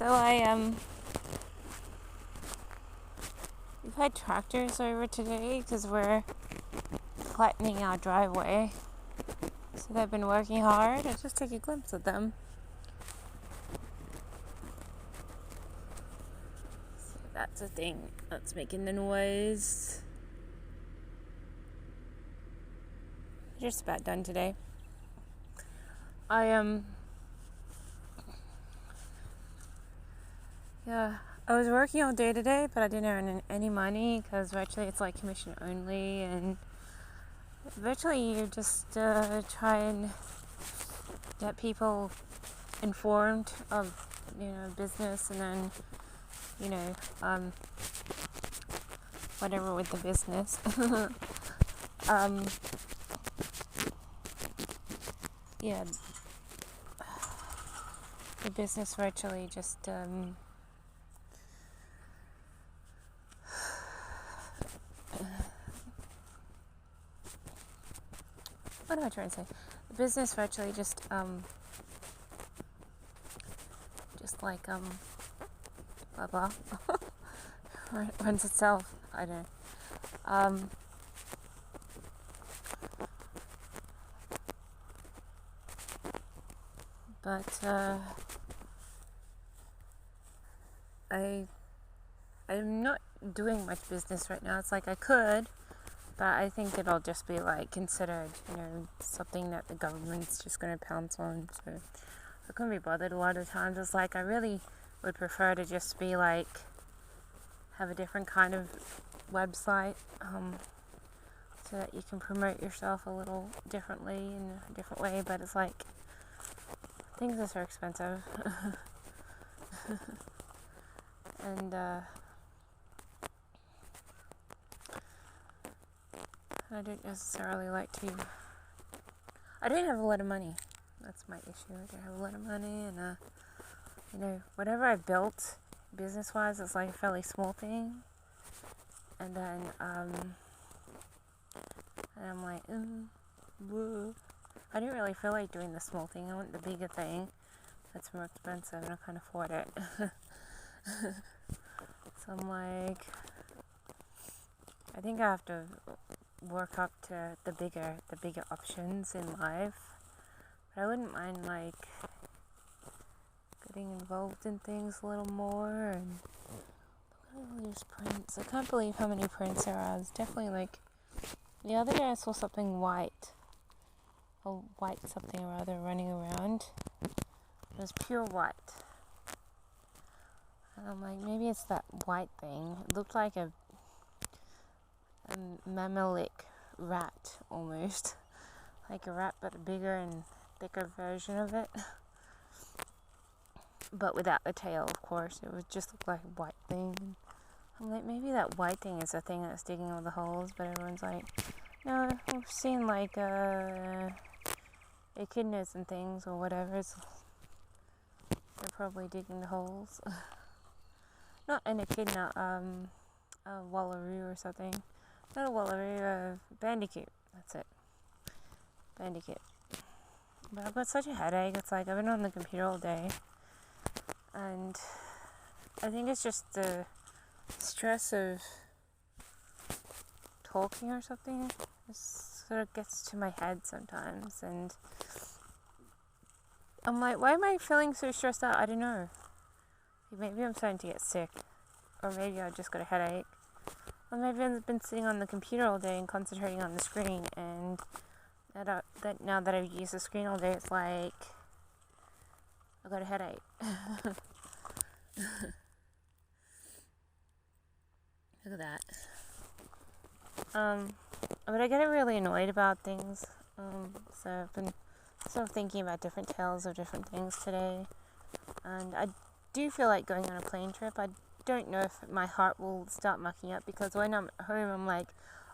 We've had tractors over today because we're flattening our driveway. So they've been working hard. I'll just take a glimpse of them. So that's the thing that's making the noise. Just about done today. I was working all day today, but I didn't earn any money because virtually it's like commission only, and virtually you just try and get people informed of business, and then whatever with the business. The business virtually just what am I trying to say? The business virtually just like blah blah runs itself. I don't know. But I'm not doing much business right now. It's like I could, but I think it'll just be like considered, something that the government's just going to pounce on. So I couldn't be bothered a lot of times. It's like I really would prefer to just be like have a different kind of website, so that you can promote yourself a little differently in a different way. But it's like things are so expensive. And I don't necessarily like to. I don't have a lot of money. That's my issue. I don't have a lot of money, and whatever I built business-wise, it's like a fairly small thing. And then and I'm like, whoa. I don't really feel like doing the small thing. I want the bigger thing. That's more expensive, and I can't afford it. So I'm like, I think I have to work up to the bigger options in life. But I wouldn't mind like getting involved in things a little more. And look at all these prints. I can't believe how many prints there are. It's definitely like the other day I saw something white. A white something or other running around. It was pure white. And I'm like, maybe it's that white thing. It looked like a mammalic rat almost. Like a rat, but a bigger and thicker version of it. But without the tail, of course. It would just look like a white thing. I'm like, maybe that white thing is the thing that's digging all the holes, but everyone's like, no, we've seen like echidnas and things or whatever. They're probably digging the holes. Not an echidna, a wallaroo or something. Not a wallaroo, a bandicoot. That's it. Bandicoot. But I've got such a headache. It's like I've been on the computer all day. And I think it's just the stress of talking or something. It sort of gets to my head sometimes. And I'm like, why am I feeling so stressed out? I don't know. Maybe I'm starting to get sick. Or maybe I just got a headache. Or maybe I've been sitting on the computer all day and concentrating on the screen, and now that I've used the screen all day, it's like I got a headache. Look at that. But I get really annoyed about things. So I've been sort of thinking about different tales of different things today, and I do feel like going on a plane trip. I don't know if my heart will start mucking up, because when I'm at home I'm like,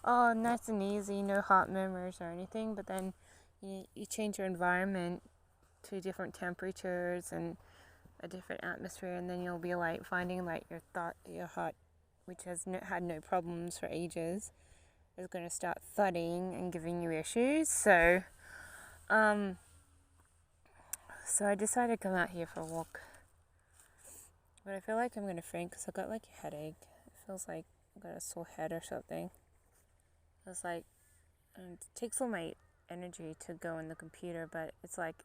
oh, nice and easy, no heart murmurs or anything. But then you change your environment to different temperatures and a different atmosphere, and then you'll be like finding like your heart, which has had no problems for ages, is going to start thudding and giving you issues. So I decided to come out here for a walk. But I feel like I'm gonna faint because I got like a headache. It feels like I've got a sore head or something. It's like, it takes all my energy to go in the computer, but it's like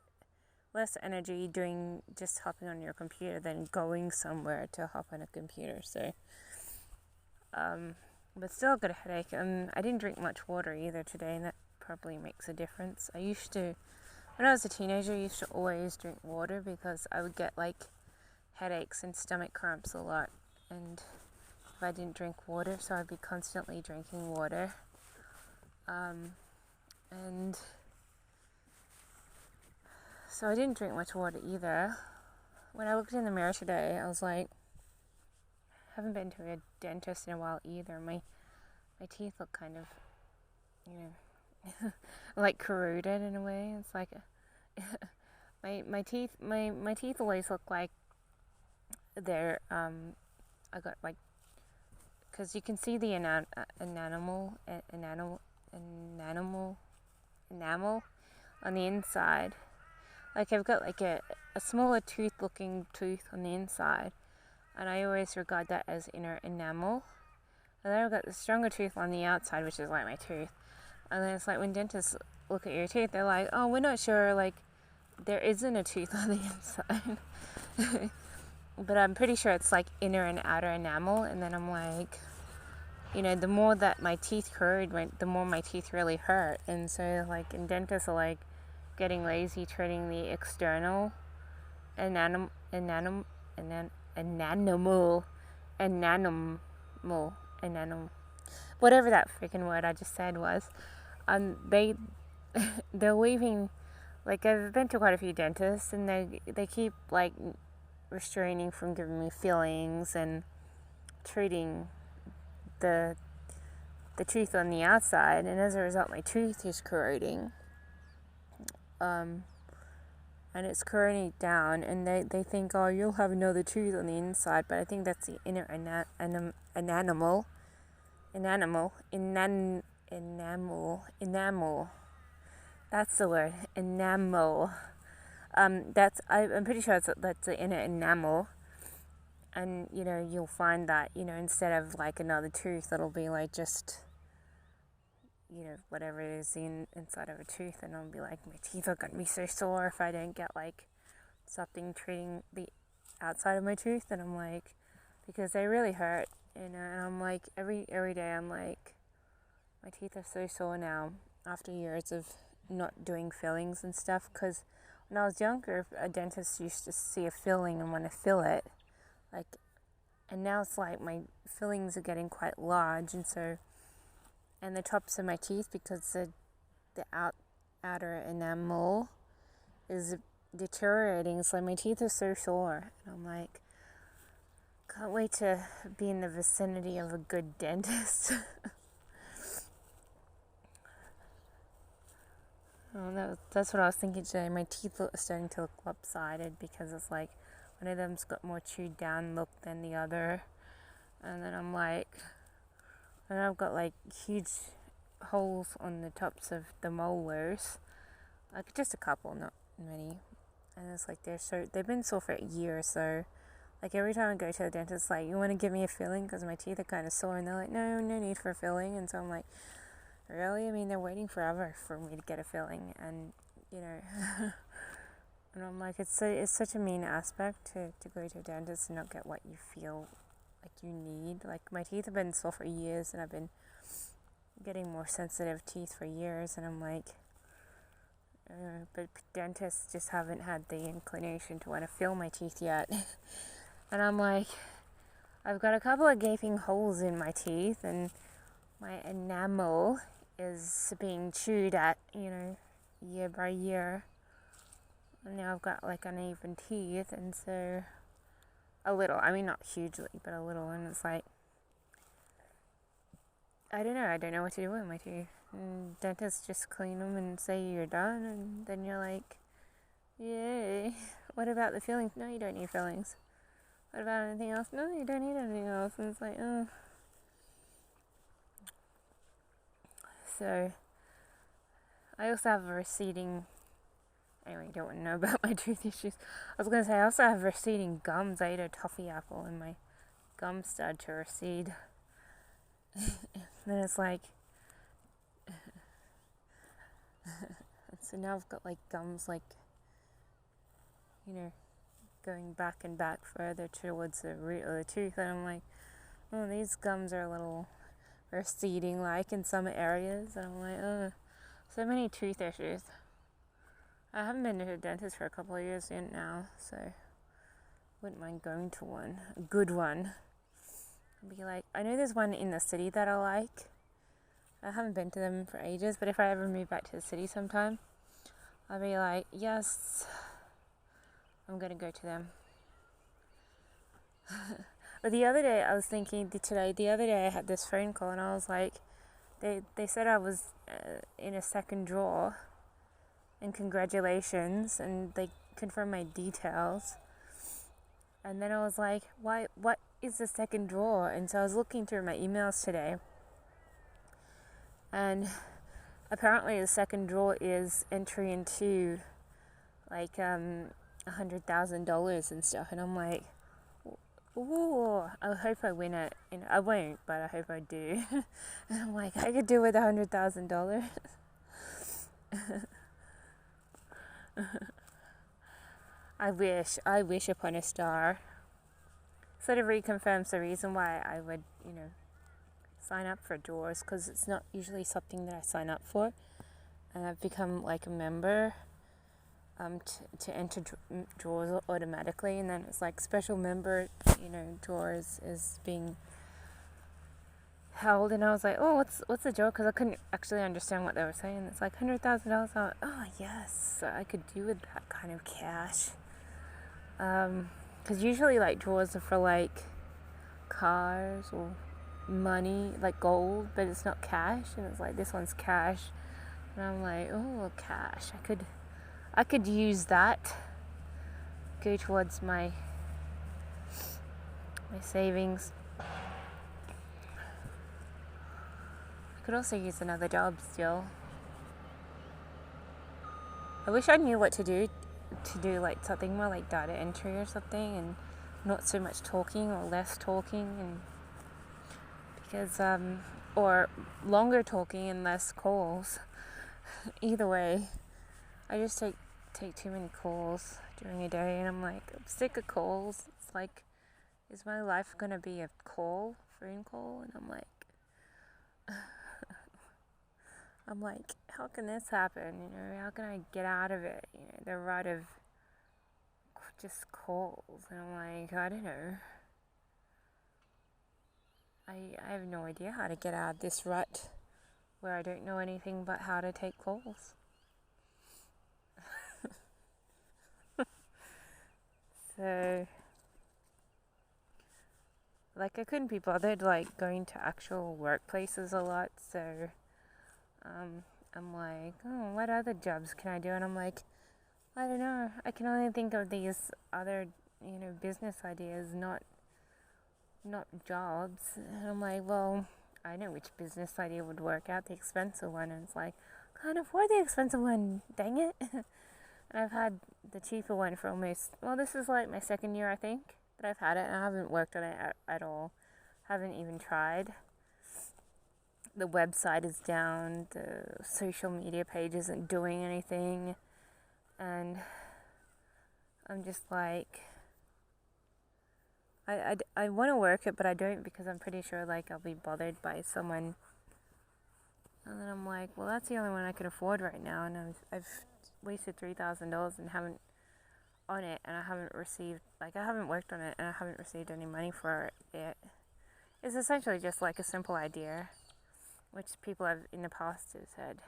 less energy doing just hopping on your computer than going somewhere to hop on a computer. So, but still got a headache. I didn't drink much water either today, and that probably makes a difference. I used to, when I was a teenager, I used to always drink water because I would get like headaches and stomach cramps a lot, and if I didn't drink water, so I'd be constantly drinking water. And so I didn't drink much water either. When I looked in the mirror today, I was like, I haven't been to a dentist in a while either. My teeth look kind of, like corroded in a way. It's like my teeth always look like they're I got like, because you can see the enamel on the inside. Like I've got like a smaller looking tooth on the inside, and I always regard that as inner enamel. And then I've got the stronger tooth on the outside, which is like my tooth. And then it's like when dentists look at your teeth, they're like, oh, we're not sure, like there isn't a tooth on the inside. But I'm pretty sure it's like inner and outer enamel. And then I'm like, the more that my teeth corrode, the more my teeth really hurt. And so like, and dentists are like getting lazy treating the external enamel, whatever that freaking word I just said was. They're leaving, like I've been to quite a few dentists, and they keep like restraining from giving me fillings and treating the tooth on the outside, and as a result my tooth is corroding, and it's corroding down, and they think, oh, you'll have another tooth on the inside, but I think that's the inner enamel. That's the word, enamel. I'm pretty sure that's the inner enamel. And, you'll find that, instead of like another tooth, it'll be like just, whatever it is inside of a tooth. And I'll be like, my teeth are going to be so sore if I don't get like something treating the outside of my tooth. And I'm like, because they really hurt, and I'm like, every day I'm like, my teeth are so sore now after years of not doing fillings and stuff. Because when I was younger, a dentist used to see a filling and want to fill it. Like, and now it's like my fillings are getting quite large, and the tops of my teeth, because the outer enamel is deteriorating, so my teeth are so sore, and I'm like, can't wait to be in the vicinity of a good dentist. That's what I was thinking today. My teeth are starting to look lopsided because it's like one of them's got more chewed down look than the other. And then I'm like, and I've got like huge holes on the tops of the molars. Like just a couple, not many. And it's like they've been sore for a year or so. Like every time I go to the dentist, like, you want to give me a filling because my teeth are kind of sore, and they're like, no need for a filling. And so I'm like, really? I mean, they're waiting forever for me to get a filling, and and I'm like, it's such a mean aspect to go to a dentist and not get what you feel like you need. Like my teeth have been sore for years, and I've been getting more sensitive teeth for years, and I'm like, but dentists just haven't had the inclination to want to fill my teeth yet. And I'm like, I've got a couple of gaping holes in my teeth, and my enamel is being chewed at, year by year. And now I've got like uneven teeth, and so a little, I mean not hugely, but a little, and it's like, I don't know what to do with my teeth. And dentists just clean them and say you're done, and then you're like, yay, what about the fillings? No, you don't need fillings. What about anything else? No, you don't need anything else. And it's like, oh. So I also have a receding Anyway, you don't want to know about my tooth issues. I was going to say, I also have receding gums. I ate a toffee apple and my gums started to recede. Then it's like, so now I've got like gums like, going back and back further towards the root of the tooth, and I'm like, oh, these gums are a little receding like in some areas, and I'm like, oh, so many tooth issues. I haven't been to a dentist for a couple of years now, so wouldn't mind going to one, a good one. Be like, I know there's one in the city that I like. I haven't been to them for ages, but if I ever move back to the city sometime, I'll be like, yes, I'm gonna go to them. But the other day I was thinking, the other day I had this phone call and I was like, they said I was in a second drawer, and congratulations, and they confirmed my details. And then I was like, what is the second drawer? And so I was looking through my emails today, and apparently the second drawer is entry into like $100,000 and stuff, and I'm like, ooh, I hope I win it. I won't, but I hope I do. And I'm like, I could do with $100,000. I wish upon a star. Sort of reconfirms the reason why I would, sign up for drawers, because it's not usually something that I sign up for, and I've become like a member to enter drawers automatically, and then it's like special member, drawers is being held, and I was like, oh, what's the drawer? Because I couldn't actually understand what they were saying. It's like $100,000. I'm like, oh yes, I could do with that kind of cash. Because usually like drawers are for like cars or money, like gold, but it's not cash, and it's like this one's cash, and I'm like, oh, cash, I could use that, go towards my savings. I could also use another job still. I wish I knew what to do like something more like data entry or something, and not so much talking or less talking, and because or longer talking and less calls. Either way, I just take too many calls during a day, and I'm like, I'm sick of calls. It's like, is my life gonna be a phone call? And I'm like, how can this happen? How can I get out of it? The rut of just calls. And I'm like, I don't know. I have no idea how to get out of this rut where I don't know anything but how to take calls. So, like, I couldn't be bothered, like, going to actual workplaces a lot, so, I'm like, oh, what other jobs can I do? And I'm like, I don't know, I can only think of these other, business ideas, not jobs. And I'm like, well, I know which business idea would work out, the expensive one. And it's like, can't afford the expensive one, dang it. And I've had the cheaper one for this is like my second year, I think, that I've had it, and I haven't worked on it at all. Haven't even tried. The website is down, the social media page isn't doing anything, and I'm just like, I want to work it, but I don't, because I'm pretty sure like I'll be bothered by someone. And then I'm like, well, that's the only one I can afford right now, and I've wasted $3,000 and haven't on it, and I haven't worked on it, and I haven't received any money for it. It's essentially just like a simple idea, which people have in the past have said,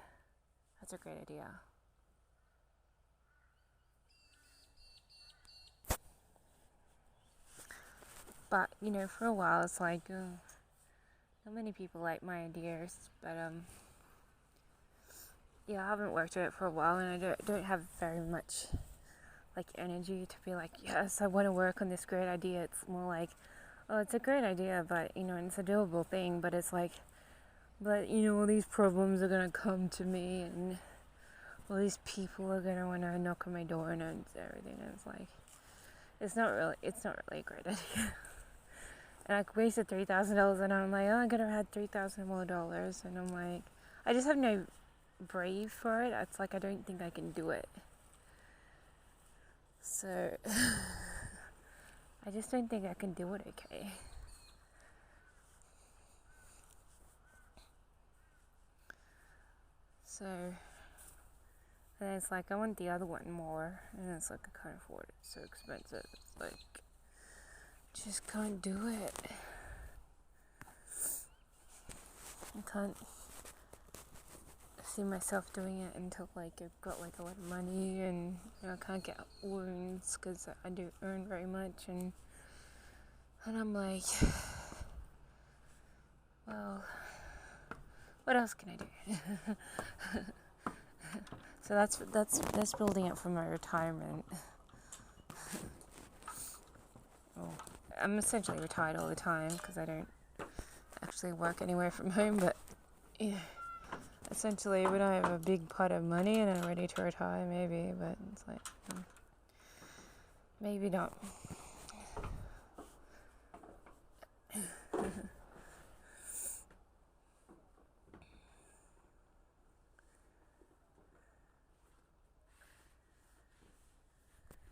that's a great idea. But, for a while it's like, oh, not many people like my ideas, but I haven't worked at it for a while, and I don't have very much like energy to be like, yes, I want to work on this great idea. It's more like, oh, it's a great idea, but and it's a doable thing, but it's like, but all these problems are gonna come to me, and all these people are gonna want to knock on my door and everything. And it's like, it's not really a great idea. And I wasted $3,000, and I'm like, oh, I could have had $3,000 more dollars, and I'm like, I just have no brave for it. It's like I don't think I can do it. So I just don't think I can do it okay. So, and it's like I want the other one more, and it's like I can't afford it. It's so expensive. It's like, just can't do it. I can't see myself doing it until like I've got like a lot of money, and I can't get loans because I don't earn very much, and I'm like, well, what else can I do? So that's building up for my retirement. Well, I'm essentially retired all the time because I don't actually work anywhere from home, but yeah, essentially when I have a big pot of money and I'm ready to retire, maybe, but it's like, maybe not.